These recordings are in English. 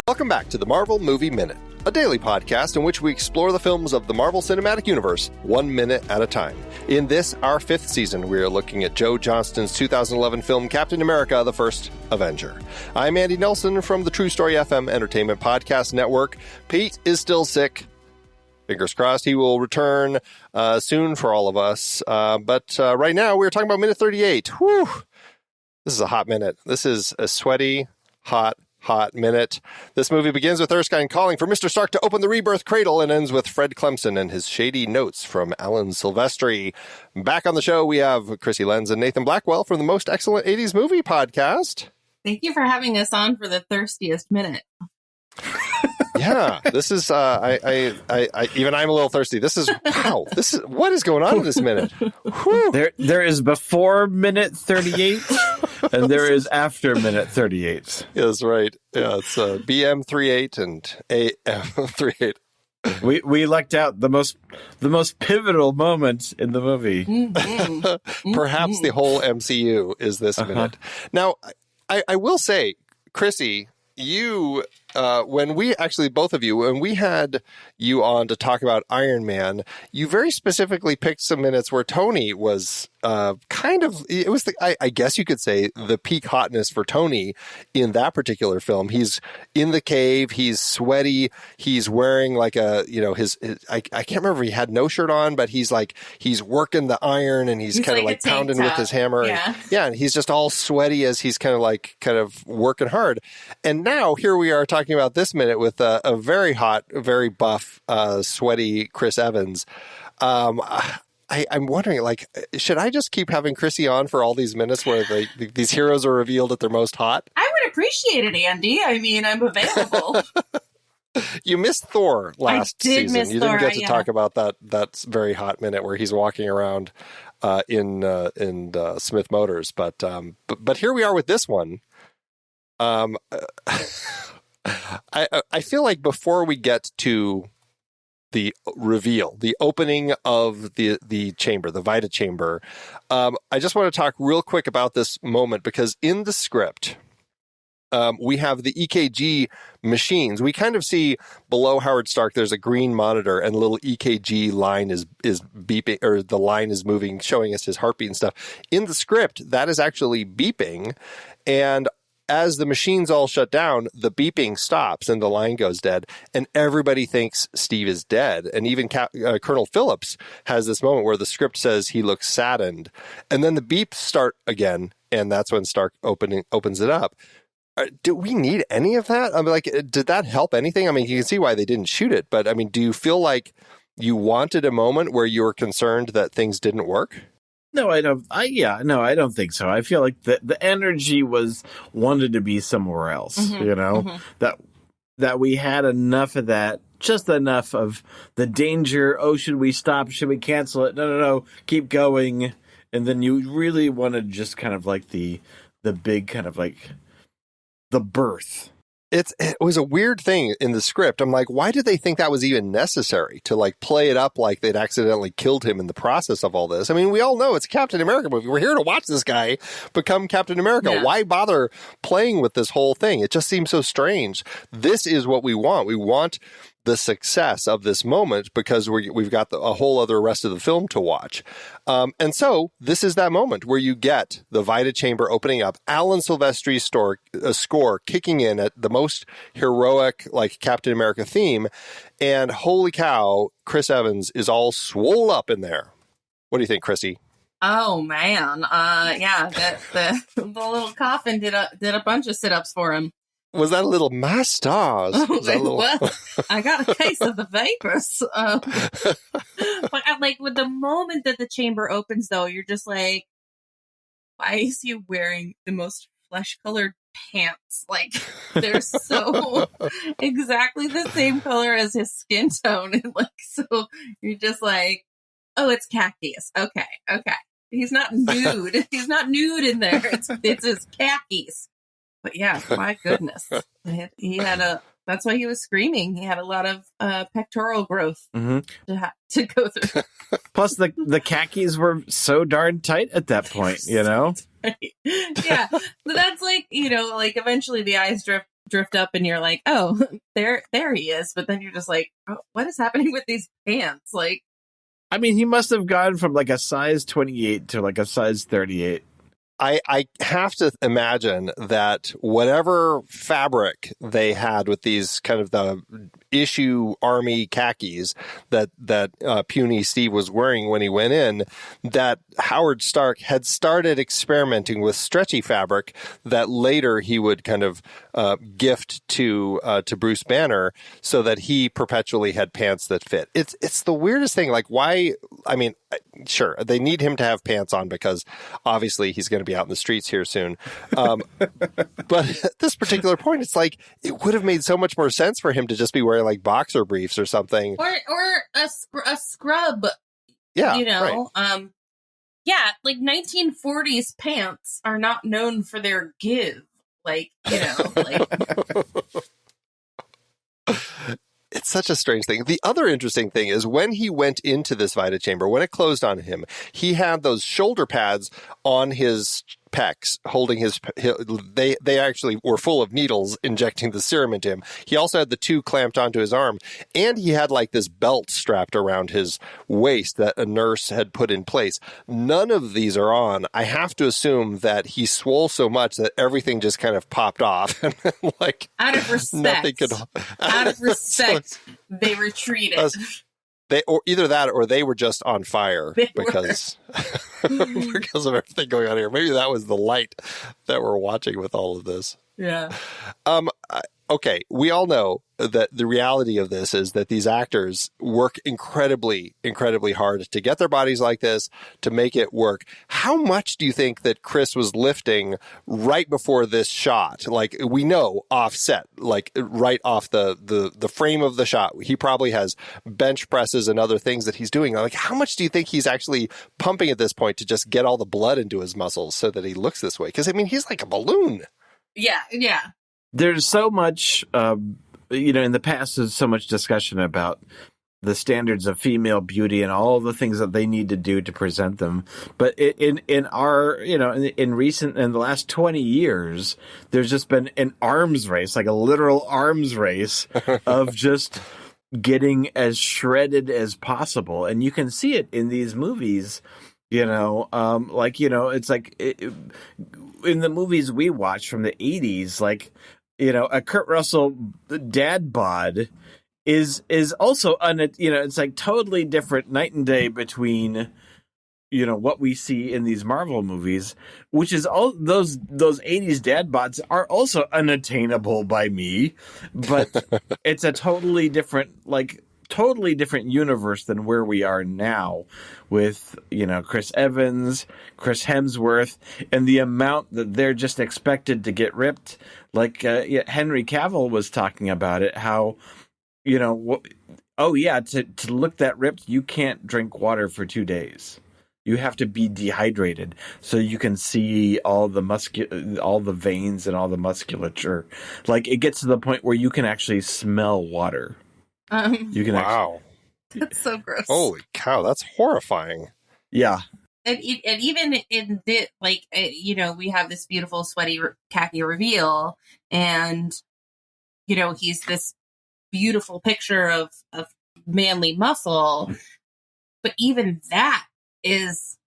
Welcome back to the Marvel Movie Minute, a daily podcast in which we explore the films of the Marvel Cinematic Universe 1 minute at a time. In this, our 5th season, we are looking at Joe Johnston's 2011 film Captain America: The First Avenger. I'm Andy Nelson from the True Story FM Entertainment Podcast Network. Pete is still sick. Fingers crossed he will return soon for all of us. But right now, we're talking about minute 38. Whew! This is a hot minute. This is a sweaty, hot minute. This movie begins with Erskine calling for Mr. Stark to open the rebirth cradle and ends with Fred Clemson and his shady notes from Alan Silvestri. Back on the show, we have Krissy, Lenz, and Nathan Blackwell from the Most Excellent 80s Movie Podcast. Thank you for having us on for the Thirstiest minute. Yeah, this is, even I'm a little thirsty. This is, wow, what is going on in this minute? Whew. There is before minute 38, and there is after minute 38. That's right. Yeah, it's BM 38 and AM 38. We lucked out the most pivotal moment in the movie. Perhaps the whole MCU is this minute. Now, I will say, Krissy, you, when we had you on to talk about Iron Man, you very specifically picked some minutes where Tony was I guess you could say the peak hotness for Tony in that particular film. He's in the cave, he's sweaty, he's wearing like I can't remember if he had no shirt on, but he's working the iron and he's kind of like pounding with his hammer. Yeah. And he's just all sweaty as he's kind of working hard. And now here we are talking about this minute with a very hot, very buff, sweaty Chris Evans. I'm wondering, should I just keep having Krissy on for all these minutes where these heroes are revealed at their most hot? I would appreciate it, Andy. I mean, I'm available. You missed Thor last season. You didn't get to talk about that very hot minute where he's walking around in Smith Motors. But here we are with this one. I feel like before we get to the reveal, the opening of the chamber, the Vita Chamber, I just want to talk real quick about this moment because in the script, we have the EKG machines. We kind of see below Howard Stark, there's a green monitor and a little EKG line is beeping, or the line is moving, showing us his heartbeat and stuff. In the script, that is actually beeping, and as the machines all shut down, the beeping stops and the line goes dead, and everybody thinks Steve is dead. And even Colonel Phillips has this moment where the script says he looks saddened, and then the beeps start again, and that's when Stark opens it up. Do we need any of that? I mean, did that help anything? I mean, you can see why they didn't shoot it, but I mean, do you feel like you wanted a moment where you were concerned that things didn't work? No, I don't. I don't think so. I feel like the energy wanted to be somewhere else. That we had enough of that, just enough of the danger. Oh, should we stop? Should we cancel it? No, keep going. And then you really wanted just kind of like the big kind of like the birth. It was a weird thing in the script. I'm like, why did they think that was even necessary to play it up like they'd accidentally killed him in the process of all this? I mean, we all know it's a Captain America movie. We're here to watch this guy become Captain America. Yeah. Why bother playing with this whole thing? It just seems so strange. This is what we want. We want the success of this moment because we've got a whole other rest of the film to watch. And so this is that moment where you get the Vita Chamber opening up, Alan Silvestri's score kicking in at the most heroic, Captain America theme. And holy cow, Chris Evans is all swole up in there. What do you think, Krissy? Oh, man. The little coffin did a bunch of sit-ups for him. Was that a little my stars? Well, I got a case of the vapors. But with the moment that the chamber opens, though, you're just like, why is he wearing the most flesh-colored pants? They're so exactly the same color as his skin tone. And so you're just like, oh, it's khakis. Okay. He's not nude. He's not nude in there. It's his khakis. But yeah, my goodness. That's why he was screaming. He had a lot of pectoral growth to go through. Plus, the khakis were so darn tight at that point, Right. Yeah. So that's eventually the eyes drift drift up and you're like, oh, there he is. But then you're just like, oh, what is happening with these pants? Like, I mean, he must have gone from like a size 28 to like a size 38. I have to imagine that whatever fabric they had with these kind of the issue army khakis that puny Steve was wearing when he went in, that Howard Stark had started experimenting with stretchy fabric that later he would kind of gift to Bruce Banner so that he perpetually had pants that fit. It's the weirdest thing. Like, why? I mean, sure, they need him to have pants on because obviously he's going to be out in the streets here soon. But at this particular point, it's like it would have made so much more sense for him to just be wearing like boxer briefs or something, or a scrub. Yeah, you know, right. Yeah, like 1940s pants are not known for their give. Like, you know, like. It's such a strange thing. The other interesting thing is when he went into this Vita chamber, when it closed on him, he had those shoulder pads on his pecs, holding they actually were full of needles injecting the serum into him. He also had the two clamped onto his arm, and he had like this belt strapped around his waist that a nurse had put in place. None of these are on. I have to assume that he swole so much that everything just kind of popped off. And like, out of respect, nothing could, out of respect, they retreated. Or either that, or they were just on fire because because of everything going on here. Maybe that was the light that we're watching with all of this. Yeah. Okay, we all know that the reality of this is that these actors work incredibly, incredibly hard to get their bodies like this, to make it work. How much do you think that Chris was lifting right before this shot? Like, we know offset, like right off the frame of the shot, he probably has bench presses and other things that he's doing. Like, how much do you think he's actually pumping at this point to just get all the blood into his muscles so that he looks this way? Because, I mean, he's like a balloon. Yeah, yeah. There's so much, in the past, there's so much discussion about the standards of female beauty and all the things that they need to do to present them. But in the last 20 years, there's just been an arms race, like a literal arms race of just getting as shredded as possible. And you can see it in these movies. It's like in the movies we watch from the 80s, like, a Kurt Russell dad bod is also it's like totally different, night and day between what we see in these Marvel movies, which is all those 80s dad bods are also unattainable by me, but it's a totally different universe than where we are now with, Chris Evans, Chris Hemsworth, and the amount that they're just expected to get ripped. Like Henry Cavill was talking about it, how, to look that ripped, you can't drink water for 2 days. You have to be dehydrated so you can see all the veins and all the musculature. Like, it gets to the point where you can actually smell water. You can wow. That's so gross. Holy cow, that's horrifying. Yeah. And even in the, we have this beautiful sweaty khaki reveal, and, he's this beautiful picture of manly muscle, but even that is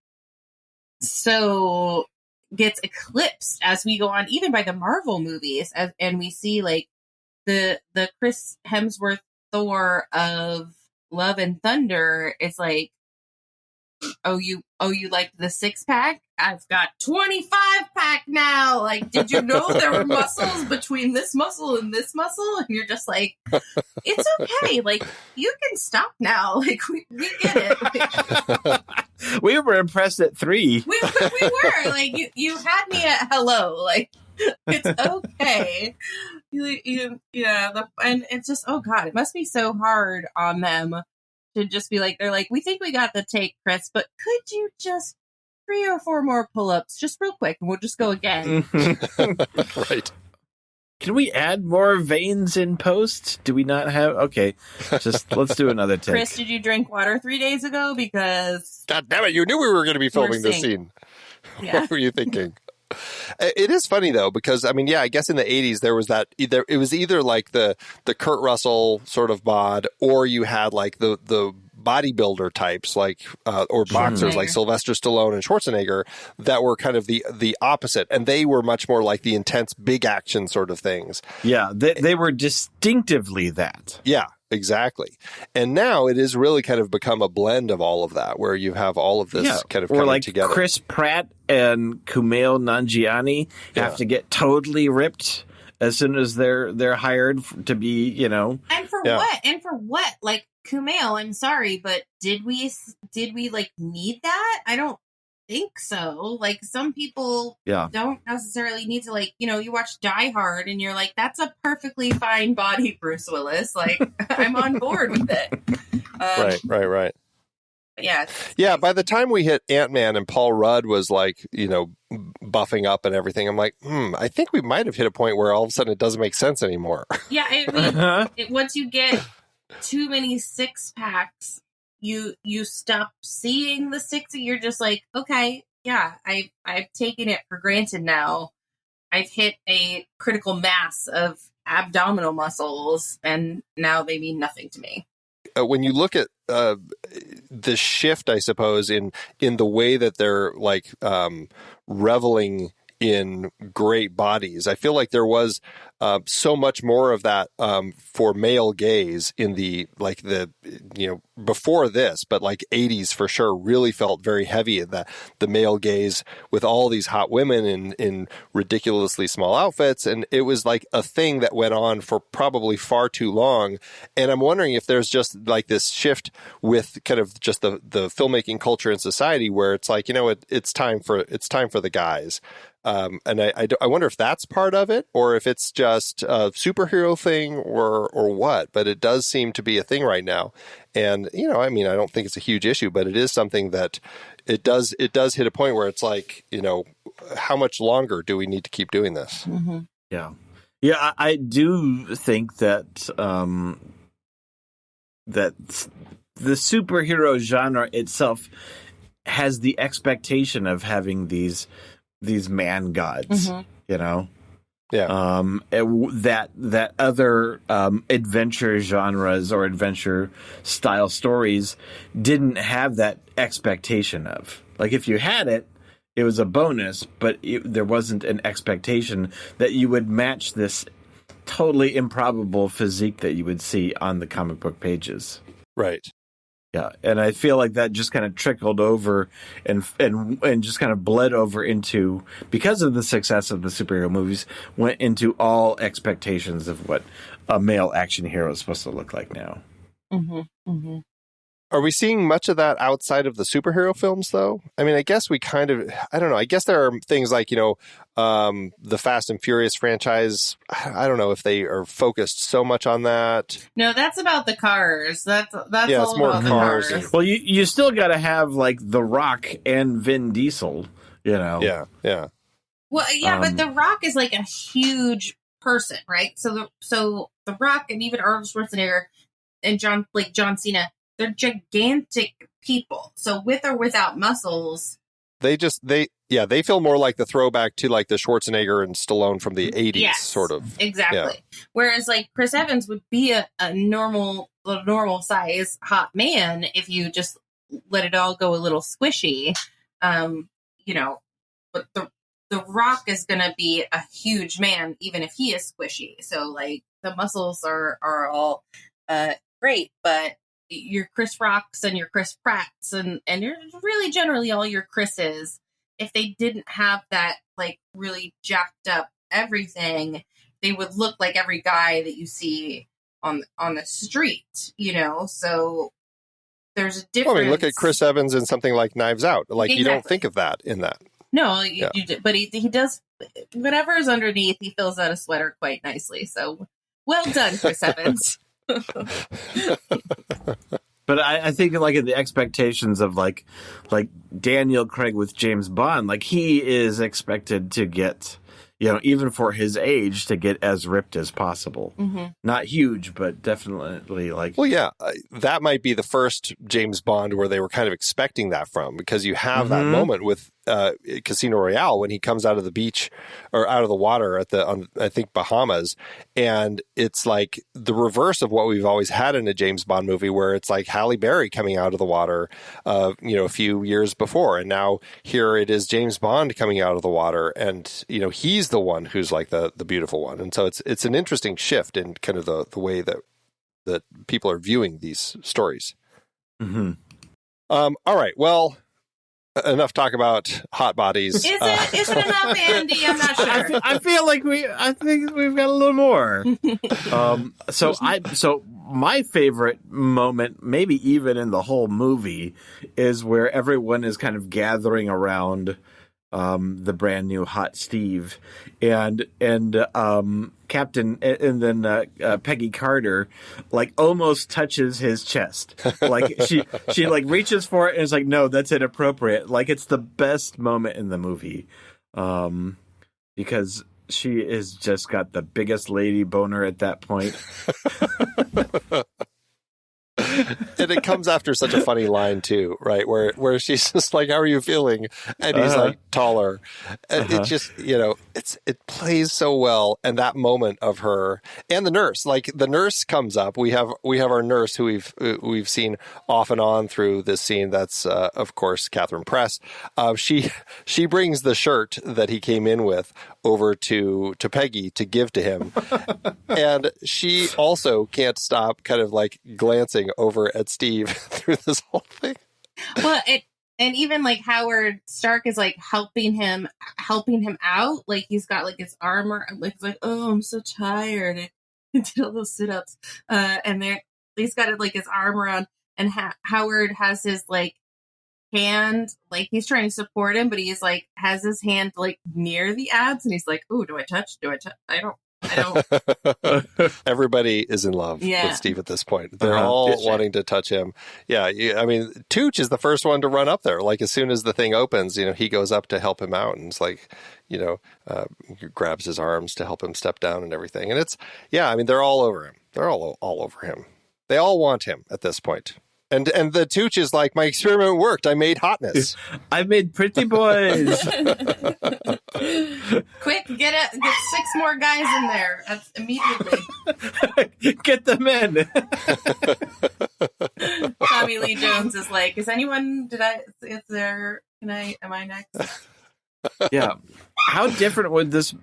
so gets eclipsed as we go on, even by the Marvel movies, and we see like the Chris Hemsworth Thor of Love and Thunder. It's like, oh, you like the 6-pack? I've got 25-pack now. Like, did you know there were muscles between this muscle and this muscle? And you're just like, it's okay. Like, you can stop now. Like, we get it. Like, we were impressed at 3. We were. Like, you had me at hello. Like, it's okay. And it's just, oh God, it must be so hard on them to just be like, they're like, we think we got the take, Chris, but could you just 3 or 4 more pull-ups just real quick and we'll just go again. Right. Can we add more veins in post? Do we not have? Okay, just let's do another take. Chris, did you drink water 3 days ago? Because God damn it, you knew we were going to be filming this scene. Yeah. What were you thinking? It is funny though, because I mean, yeah, I guess in the 80s there was that it was either like the Kurt Russell sort of bod, or you had like the bodybuilder types like or boxers like Sylvester Stallone and Schwarzenegger that were kind of the opposite, and they were much more like the intense big action sort of things. Yeah, they were distinctively that. Yeah. Exactly. And now it is really kind of become a blend of all of that, where you have all of this kind of coming like together. Chris Pratt and Kumail Nanjiani have to get totally ripped as soon as they're hired to be, you know. And for what? And for what? Like, Kumail, I'm sorry, but did we like need that? I don't think so. Like, some people don't necessarily need to, like, you know, you watch Die Hard and you're like, that's a perfectly fine body, Bruce Willis. Like, I'm on board with it. Right. Yeah. By the time we hit Ant-Man and Paul Rudd was like, you know, buffing up and everything, I'm like, I think we might have hit a point where all of a sudden it doesn't make sense anymore. Yeah, I mean, once you get too many six packs, you stop seeing the six. You're just like, okay, yeah, I've taken it for granted now. I've hit a critical mass of abdominal muscles, and now they mean nothing to me. When you look at the shift, I suppose, in the way that they're like reveling in great bodies, I feel like there was so much more of that for male gaze in the before this, but like 80s for sure really felt very heavy in the male gaze with all these hot women in ridiculously small outfits, and it was like a thing that went on for probably far too long. And I'm wondering if there's just like this shift with kind of just the filmmaking culture in society where it's like, you know, it's time for the guys. And I wonder if that's part of it, or if it's just a superhero thing, or what. But it does seem to be a thing right now. And, you know, I mean, I don't think it's a huge issue, but it is something that it does hit a point where it's like, you know, how much longer do we need to keep doing this? Mm-hmm. Yeah, I do think that that the superhero genre itself has the expectation of having these man gods, you know? Yeah. That other adventure genres or adventure style stories didn't have that expectation of. Like, if you had it, it was a bonus, but there wasn't an expectation that you would match this totally improbable physique that you would see on the comic book pages. Right. Yeah, and I feel like that just kind of trickled over and just kind of bled over into, because of the success of the superhero movies, went into all expectations of what a male action hero is supposed to look like now. Mm-hmm. Mm-hmm. Are we seeing much of that outside of the superhero films, though? I mean, I guess we kind of, I don't know. I guess there are things like, you know, the Fast and Furious franchise. I don't know if they are focused so much on that. No, that's about the cars. That's yeah, all it's more about cars. the cars. Well, you still got to have like The Rock and Vin Diesel, you know. Yeah. Well, yeah, but The Rock is like a huge person, right? So The Rock and even Arnold Schwarzenegger and John Cena, they're gigantic people. So with or without muscles, they feel more like the throwback to like the Schwarzenegger and Stallone from the 80s, sort of. Exactly. Yeah. Whereas like Chris Evans would be a normal size hot man if you just let it all go a little squishy. You know, but the Rock is going to be a huge man even if he is squishy. So like the muscles are all great, but your Chris Rocks and your Chris Pratts and you're really generally all your Chris's, if they didn't have that like really jacked up everything, they would look like every guy that you see on the street, you know? So there's a difference. Well, I mean, look at Chris Evans in something like Knives Out. Like, You don't think of that in that. No, you do, but he does, whatever is underneath, he fills out a sweater quite nicely. So well done, Chris Evans. But I think like in the expectations of like Daniel Craig with James Bond, like he is expected to get, you know, even for his age, to get as ripped as possible. Mm-hmm. Not huge, but definitely like. Well, yeah, that might be the first James Bond where they were kind of expecting that from, because you have that moment with Casino Royale when he comes out of the beach or out of the water on I think Bahamas, and it's like the reverse of what we've always had in a James Bond movie, where it's like Halle Berry coming out of the water, a few years before, and now here it is James Bond coming out of the water, and he's the one who's like the beautiful one, and so it's an interesting shift in kind of the way that people are viewing these stories. Mm-hmm. All right, well. Enough talk about hot bodies. Is it enough, Andy? I'm not sure. I feel like I think we've got a little more. So my favorite moment, maybe even in the whole movie, is where everyone is kind of gathering around the brand new hot Steve, and Captain, and then Peggy Carter like almost touches his chest. Like she like reaches for it and is like, no, that's inappropriate. Like it's the best moment in the movie, because she is just got the biggest lady boner at that point. And it comes after such a funny line too, right? Where she's just like, "How are you feeling?" And he's like, "Taller." And it just, it plays so well. And that moment of her and the nurse, like the nurse comes up. We have our nurse who we've seen off and on through this scene. That's of course Catherine Press. She brings the shirt that he came in with over to Peggy to give to him, and she also can't stop kind of like glancing over at Steve through this whole thing. Well, and even like Howard Stark is like helping him out. Like he's got like his armor. Like it's like, oh, I'm so tired. And did all those sit-ups. And he's got like his arm around, and Howard has his like hand, like he's trying to support him, but he's like has his hand like near the abs, and he's like, "Ooh, do I touch? I don't." Everybody is in love with Steve at this point. They're all wanting to touch him. Yeah, I mean, Tooch is the first one to run up there. Like as soon as the thing opens, he goes up to help him out, and it's like, grabs his arms to help him step down and everything. And it's, I mean, they're all over him. They're all over him. They all want him at this point. And the Tooch is like, my experiment worked. I made Hotness. I made pretty boys. Quick, get 6 more guys in there. That's immediately. Get them in. Tommy Lee Jones is like, am I next? Yeah. How different would this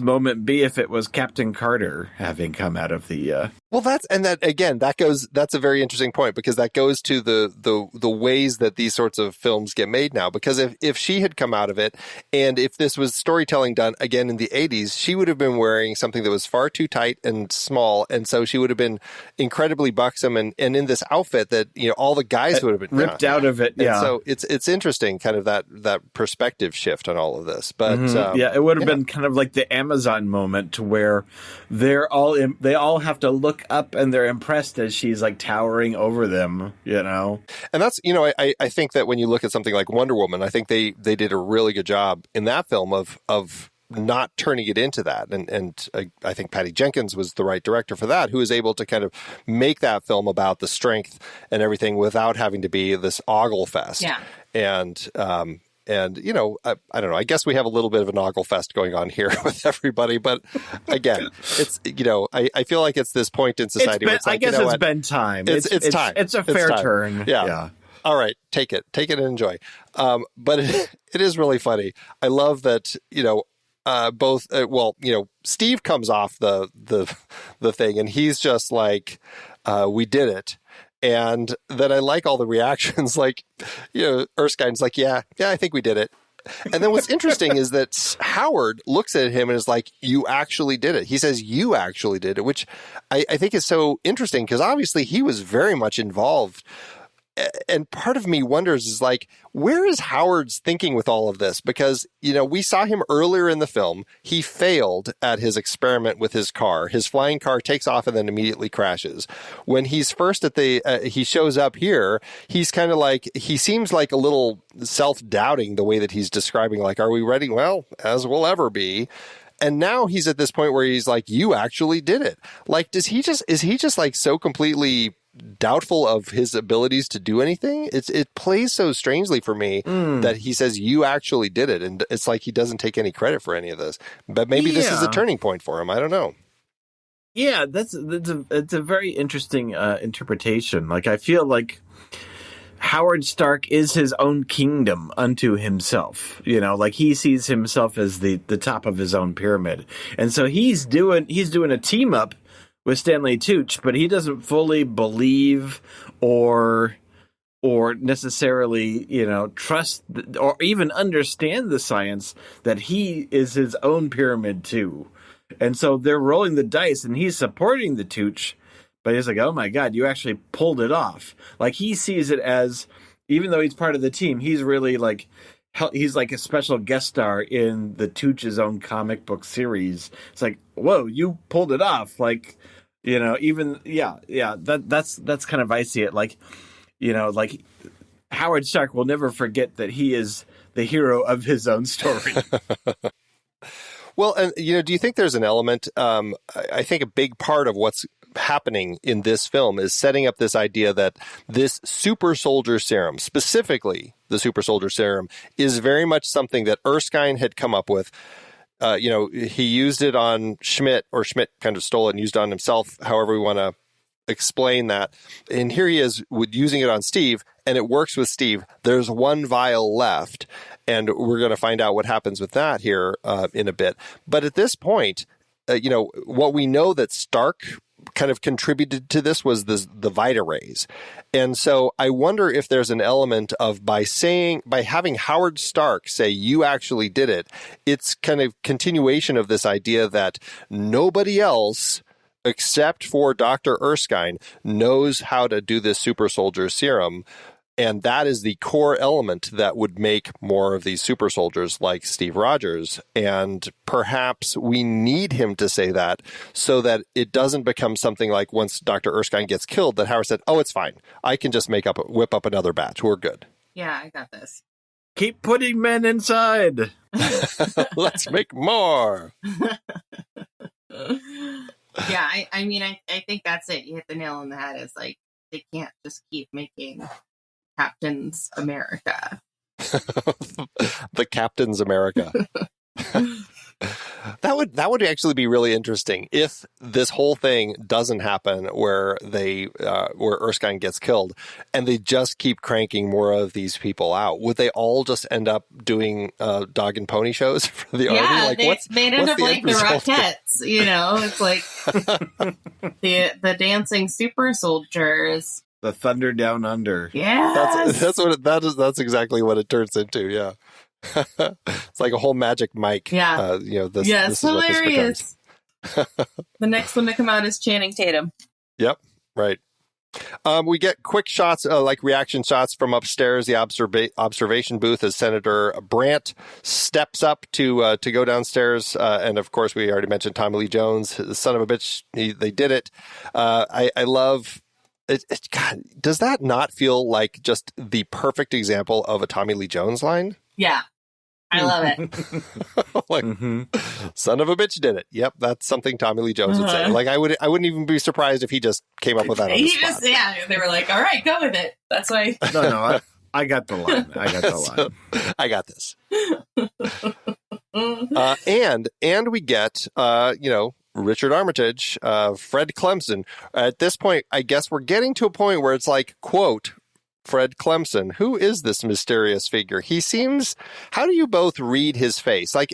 moment be if it was Captain Carter having come out of the Well, that's a very interesting point, because that goes to the ways that these sorts of films get made now. Because if she had come out of it, and if this was storytelling done again in the 80s, she would have been wearing something that was far too tight and small, and so she would have been incredibly buxom and in this outfit that all the guys would have been ripped out of it. Yeah. And so it's interesting, kind of that perspective shift on all of this. But it would have been kind of like the Amazon moment, to where they all have to look up and they're impressed as she's like towering over them, And that's, I think that when you look at something like Wonder Woman, I think they did a really good job in that film of not turning it into that. And I think Patty Jenkins was the right director for that, who was able to kind of make that film about the strength and everything without having to be this ogle fest. Yeah. And I don't know, I guess we have a little bit of an ogle fest going on here with everybody. But again, it's, I feel like it's this point in society where it's like, I guess it's been time. It's time. It's a fair turn. Yeah. All right. Take it and enjoy. But it is really funny. I love that, Steve comes off the thing, and he's just like, we did it. And then I like all the reactions, like, Erskine's like, yeah, I think we did it. And then what's interesting is that Howard looks at him and is like, you actually did it. He says, you actually did it, which I think is so interesting, because obviously he was very much involved. And part of me wonders is like, where is Howard's thinking with all of this? Because, we saw him earlier in the film. He failed at his experiment with his car. His flying car takes off and then immediately crashes. When he's first at he shows up here, he's kind of like, he seems like a little self-doubting the way that he's describing, like, are we ready? Well, as we'll ever be. And now he's at this point where he's like, you actually did it. Like, is he just like so completely doubtful of his abilities to do anything. It plays so strangely for me that he says, you actually did it. And it's like he doesn't take any credit for any of this. But maybe this is a turning point for him. I don't know. Yeah, it's a very interesting interpretation. Like, I feel like Howard Stark is his own kingdom unto himself. You know, like he sees himself as the top of his own pyramid. And so he's doing a team up with Stanley Tucci, but he doesn't fully believe or necessarily, you know, trust or even understand the science that he is his own pyramid too. And so they're rolling the dice and he's supporting the Tucci, but he's like, oh my God, you actually pulled it off. Like he sees it as, even though he's part of the team, he's really like, he's like a special guest star in the Tucci's own comic book series. It's like, whoa, you pulled it off. Like, you know, even, that's kind of, I see it like, you know, like Howard Stark will never forget that he is the hero of his own story. Well, and, you know, do you think there's an element, I think a big part of what's happening in this film is setting up this idea that this super soldier serum, specifically the super soldier serum, is very much something that Erskine had come up with. You know, he used it on Schmidt, or Schmidt kind of stole it and used it on himself, however we want to explain that. And here he is using it on Steve, and it works with Steve. There's one vial left, and we're going to find out what happens with that here in a bit. But at this point, you know, what we know that Stark kind of contributed to this was the Vita-Rays. And so I wonder if there's an element of by having Howard Stark say, you actually did it, it's kind of continuation of this idea that nobody else except for Dr. Erskine knows how to do this super soldier serum. And that is the core element that would make more of these super soldiers like Steve Rogers. And perhaps we need him to say that so that it doesn't become something like once Dr. Erskine gets killed that Howard said, oh, it's fine. I can just whip up another batch. We're good. Yeah, I got this. Keep putting men inside. Let's make more. Yeah, I mean, I think that's it. You hit the nail on the head. It's like, they can't just keep making Captain's America. The Captain's America. That would actually be really interesting if this whole thing doesn't happen where where Erskine gets killed and they just keep cranking more of these people out. Would they all just end up doing dog and pony shows for the army? Like, they'd end up like the Rockettes, you know? It's like the dancing super soldiers. The Thunder Down Under. Yeah, that's exactly what it turns into. Yeah. It's like a whole magic mic. Yeah. You know, this is hilarious. What this becomes. The next one to come out is Channing Tatum. Yep. Right. We get quick shots, like reaction shots from upstairs, the observation booth, as Senator Brandt steps up to go downstairs. And of course, we already mentioned Tommy Lee Jones, son of a bitch. They did it. I love it. God, does that not feel like just the perfect example of a Tommy Lee Jones line? Yeah. I love it. Like, son of a bitch did it. Yep, that's something Tommy Lee Jones would say. Like, I wouldn't even be surprised if he just came up with that on the spot. They were like, all right, go with it. That's why. No, I got the line. I got this. And we get, you know, Richard Armitage, Fred Clemson. At this point, I guess we're getting to a point where it's like, quote, Fred Clemson. Who is this mysterious figure? He seems... How do you both read his face? Like,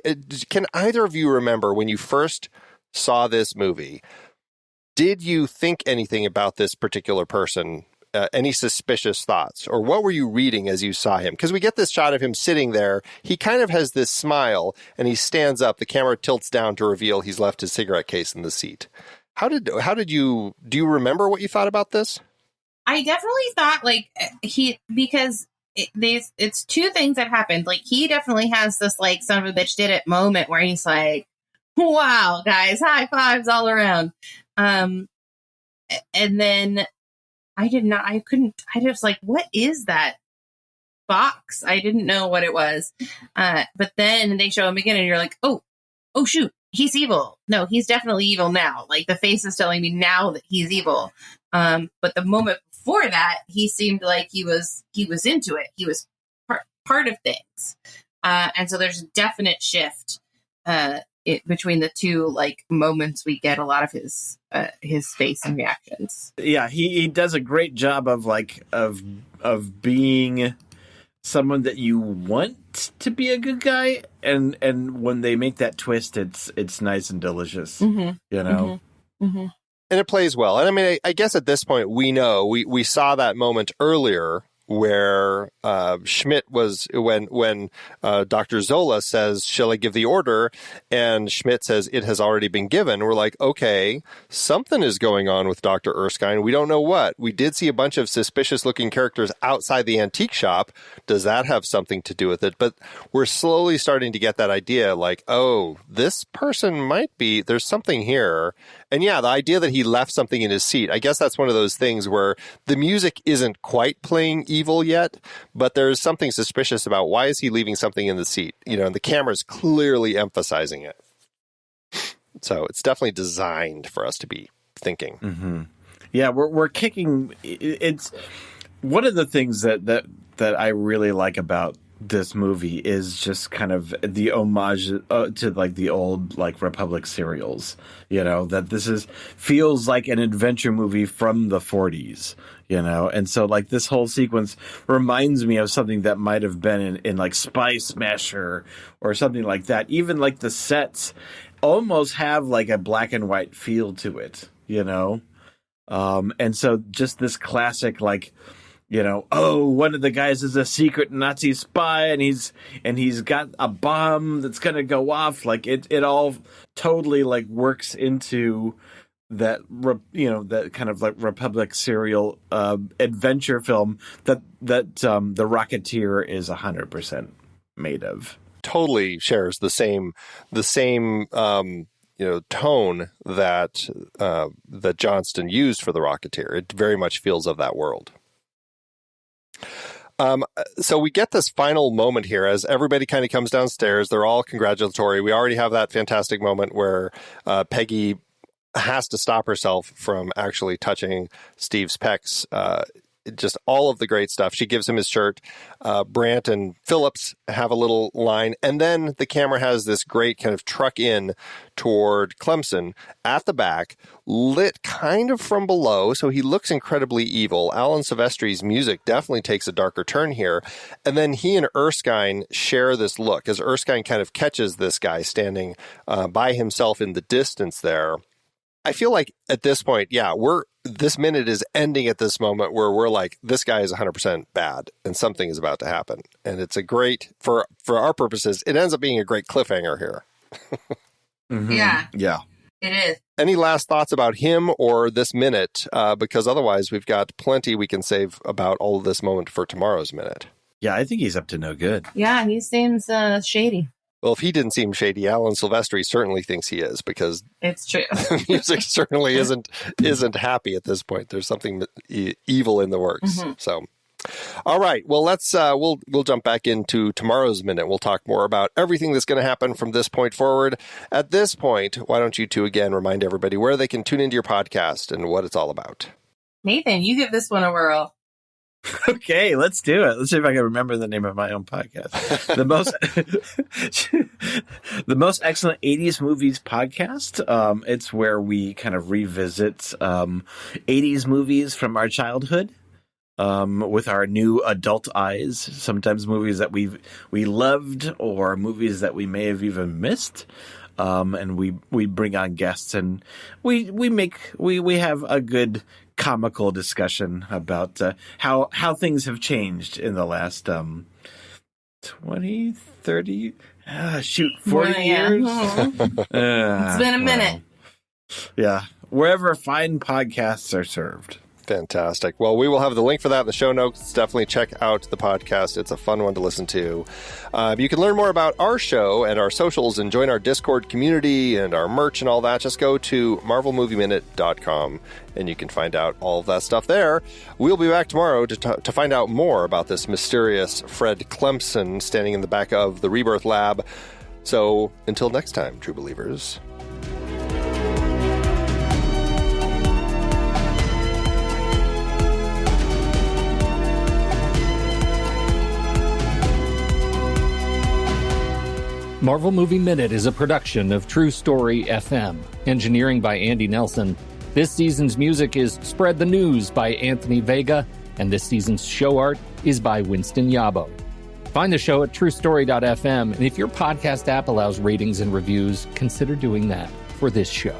can either of you remember when you first saw this movie, did you think anything about this particular person? Any suspicious thoughts? Or what were you reading as you saw him? Because we get this shot of him sitting there. He kind of has this smile, and he stands up. The camera tilts down to reveal he's left his cigarette case in the seat. How did you... Do you remember what you thought about this? I definitely thought like because it's two things that happened. Like he definitely has this like son of a bitch did it moment where he's like, wow, guys, high fives all around. And then I just like, what is that box? I didn't know what it was. But then they show him again and you're like, oh shoot, he's evil. No, he's definitely evil now. Like the face is telling me now that he's evil. But the moment before that, he seemed like he was into it. He was part of things. And so there's a definite shift between the two like moments. We get a lot of his face and reactions. Yeah, he does a great job of being someone that you want to be a good guy, and when they make that twist, it's nice and delicious. You know. And it plays well. And I mean, I guess at this point, we know we saw that moment earlier where Schmidt was when Dr. Zola says, "Shall I give the order?" And Schmidt says, "It has already been given." We're like, okay, something is going on with Dr. Erskine. We don't know what. We did see a bunch of suspicious looking characters outside the antique shop. Does that have something to do with it? But we're slowly starting to get that idea like, oh, this person might be, there's something here. And yeah, the idea that he left something in his seat, I guess that's one of those things where the music isn't quite playing evil yet, but there's something suspicious about why is he leaving something in the seat? You know, and the camera's clearly emphasizing it. So it's definitely designed for us to be thinking. Yeah, we're kicking. It's one of the things that I really like about this movie is just kind of the homage to like the old like Republic serials, you know, that this feels like an adventure movie from the 40s, you know, and so like this whole sequence reminds me of something that might have been in like Spy Smasher or something like that. Even like the sets almost have like a black and white feel to it, you know, and so just this classic like, you know, oh, one of the guys is a secret Nazi spy, and he's got a bomb that's gonna go off. Like it all totally like works into that, you know, that kind of like Republic serial adventure film that the Rocketeer is 100% made of. Totally shares the same you know, tone that that Johnston used for the Rocketeer. It very much feels of that world. So we get this final moment here as everybody kind of comes downstairs. They're all congratulatory. We already have that fantastic moment where Peggy has to stop herself from actually touching Steve's pecs. Just all of the great stuff. She gives him his shirt. Brandt and Phillips have a little line. And then the camera has this great kind of truck in toward Clemson at the back, lit kind of from below. So he looks incredibly evil. Alan Silvestri's music definitely takes a darker turn here. And then he and Erskine share this look as Erskine kind of catches this guy standing by himself in the distance there. I feel like at this point, yeah, this minute is ending at this moment where we're like, this guy is 100% bad and something is about to happen. And it's a great, for our purposes, it ends up being a great cliffhanger here. Yeah. It is. Any last thoughts about him or this minute? Because otherwise we've got plenty we can save about all of this moment for tomorrow's minute. Yeah, I think he's up to no good. Yeah, he seems shady. Well, if he didn't seem shady, Alan Silvestri certainly thinks he is, because it's true. Music certainly isn't happy at this point. There's something evil in the works. So, all right. Well, let's we'll jump back into tomorrow's minute. We'll talk more about everything that's going to happen from this point forward. At this point, why don't you two again remind everybody where they can tune into your podcast and what it's all about? Nathan, you give this one a whirl. Okay, let's do it. Let's see if I can remember the name of my own podcast. The most excellent 80s movies podcast. It's where we kind of revisit 80s movies from our childhood with our new adult eyes. Sometimes movies that we loved or movies that we may have even missed. And we bring on guests and we have a good comical discussion about how things have changed in the last 20, 30, 40 years. It's been a minute. Yeah, wherever fine podcasts are served. Fantastic. Well, we will have the link for that in the show notes. Definitely check out the podcast. It's a fun one to listen to. You can learn more about our show and our socials and join our Discord community and our merch and all that. Just go to marvelmovieminute.com and you can find out all of that stuff there. We'll be back tomorrow to find out more about this mysterious Fred Clemson standing in the back of the Rebirth Lab. So until next time, true believers. Marvel Movie Minute is a production of True Story FM. Engineering by Andy Nelson. This season's music is Spread the News by Anthony Vega, and this season's show art is by Winston Yabo. Find the show at truestory.fm, and if your podcast app allows ratings and reviews, consider doing that for this show.